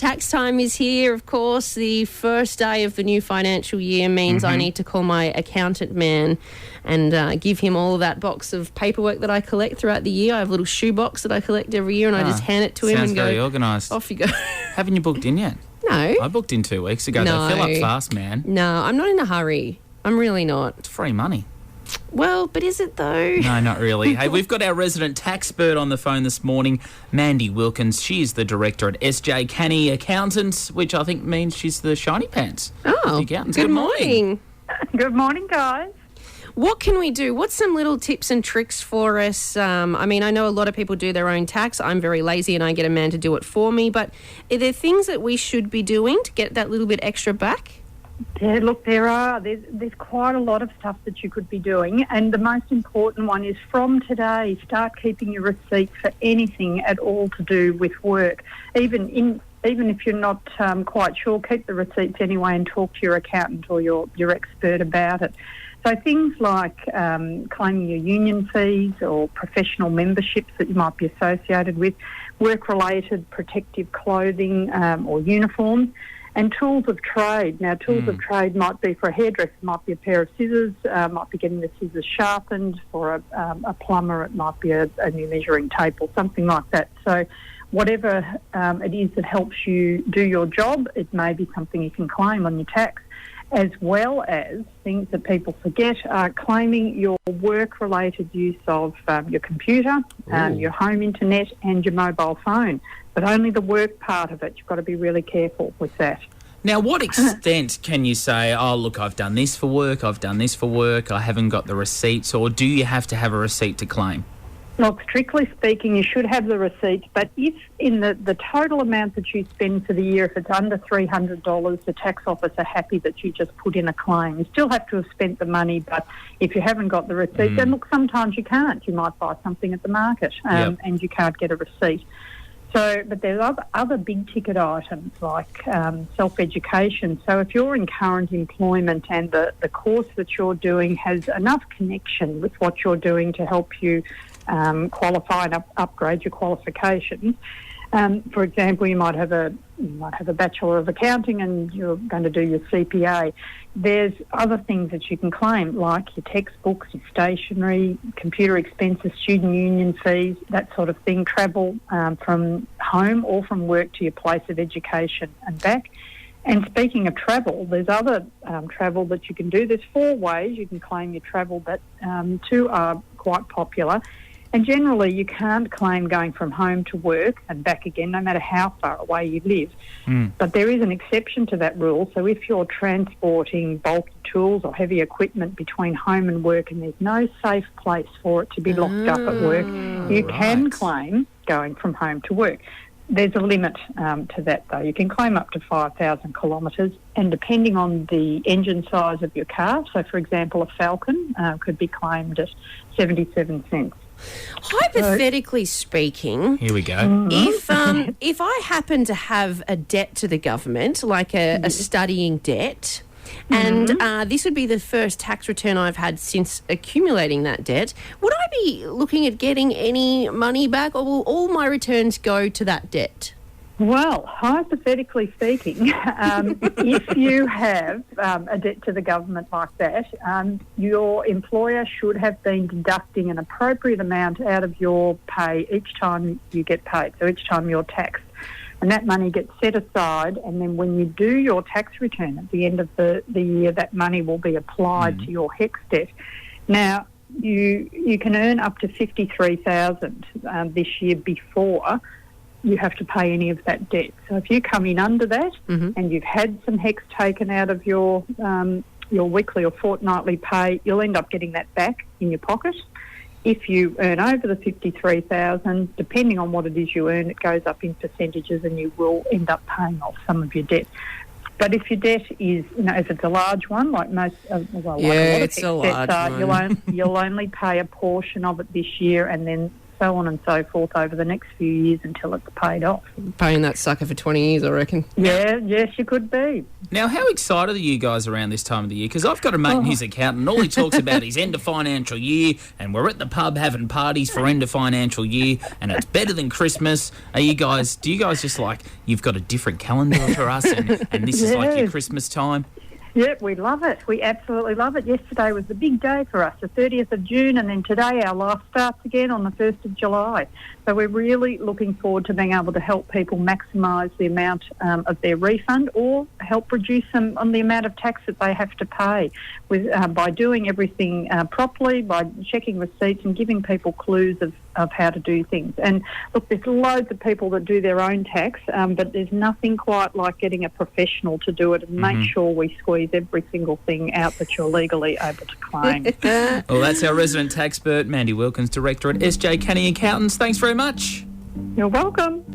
tax time is here, of course. The first day of the new financial year means I need to call my accountant man and give him all of that box of paperwork that I collect throughout the year. I have a little shoebox that I collect every year, and I just hand it to him and go, sounds very organised. Off you go. Haven't you booked in yet? No. I booked in 2 weeks ago. No. They fill up fast, man. No, I'm not in a hurry. I'm really not. It's free money. Well, but is it though? No, not really. Hey, we've got our resident Taxspert on the phone this morning, Mandy Wilkens. She's the director at SJ Canny Accountants, which I think means she's the shiny pants. Oh, accountants. good morning. Good morning, guys. What can we do? What's some little tips and tricks for us? I mean, I know a lot of people do their own tax. I'm very lazy and I get a man to do it for me. But are there things that we should be doing to get that little bit extra back? Yeah, look, there are. There's quite a lot of stuff that you could be doing. And the most important one is from today, start keeping your receipts for anything at all to do with work. Even if you're not quite sure, keep the receipts anyway and talk to your accountant or your expert about it. So things like claiming your union fees or professional memberships that you might be associated with, work-related protective clothing or uniforms, and tools of trade. Now, tools of trade might be for a hairdresser, might be a pair of scissors, might be getting the scissors sharpened. For a plumber, it might be a new measuring tape or something like that. So whatever it is that helps you do your job, it may be something you can claim on your tax, as well as things that people forget are claiming your work-related use of your computer, your home internet and your mobile phone. But only the work part of it. You've got to be really careful with that. Now, what extent can you say, oh, look, I've done this for work, I haven't got the receipts, or do you have to have a receipt to claim? Look, strictly speaking, you should have the receipts, but if in the total amount that you spend for the year, if it's under $300, the tax office are happy that you just put in a claim. You still have to have spent the money, but if you haven't got the receipt, then look, sometimes you can't. You might buy something at the market and you can't get a receipt. So, but there's other big-ticket items like self-education. So if you're in current employment and the course that you're doing has enough connection with what you're doing to help you qualify and upgrade your qualifications. For example, you might have a Bachelor of Accounting and you're going to do your CPA. There's other things that you can claim, like your textbooks, your stationery, computer expenses, student union fees, that sort of thing, travel from home or from work to your place of education and back. And speaking of travel, there's other travel that you can do. There's 4 ways you can claim your travel, but 2 are quite popular. And generally, you can't claim going from home to work and back again, no matter how far away you live. But there is an exception to that rule. So if you're transporting bulky tools or heavy equipment between home and work and there's no safe place for it to be locked up at work, you can claim going from home to work. There's a limit to that, though. You can claim up to 5,000 kilometres, and depending on the engine size of your car, so for example, a Falcon could be claimed at 77 cents. Hypothetically speaking, here we go. If I happen to have a debt to the government, like a studying debt, and this would be the first tax return I've had since accumulating that debt, would I be looking at getting any money back, or will all my returns go to that debt? Well, hypothetically speaking, if you have a debt to the government like that, your employer should have been deducting an appropriate amount out of your pay each time you get paid, so each time you're taxed. And that money gets set aside, and then when you do your tax return at the end of the year, that money will be applied to your HECS debt. Now, you can earn up to $53,000 this year before you have to pay any of that debt. So if you come in under that and you've had some HECS taken out of your weekly or fortnightly pay, you'll end up getting that back in your pocket. If you earn over the $53,000, depending on what it is you earn, it goes up in percentages and you will end up paying off some of your debt. But if your debt is, if it's a large one, like most, like a lot of HECS debts are, you'll only pay a portion of it this year, and then so on and so forth over the next few years until it's paid off. Paying that sucker for 20 years, I reckon. Yeah, yes, you could be. Now, how excited are you guys around this time of the year? Because I've got a mate who's accountant, and all he talks about is end of financial year, and we're at the pub having parties for end of financial year, and it's better than Christmas. Do you guys just like, you've got a different calendar for us, and this is like your Christmas time? Yep, we love it. We absolutely love it. Yesterday was the big day for us, the 30th of June, and then today our life starts again on the 1st of July. So we're really looking forward to being able to help people maximise the amount of their refund, or help reduce them on the amount of tax that they have to pay by doing everything properly, by checking receipts and giving people clues of how to do things. And look, there's loads of people that do their own tax, but there's nothing quite like getting a professional to do it and make sure we squeeze every single thing out that you're legally able to claim. Well, that's our resident tax expert, Mandy Wilkens, Director at SJ Canny Accountants. Thanks very much. You're welcome.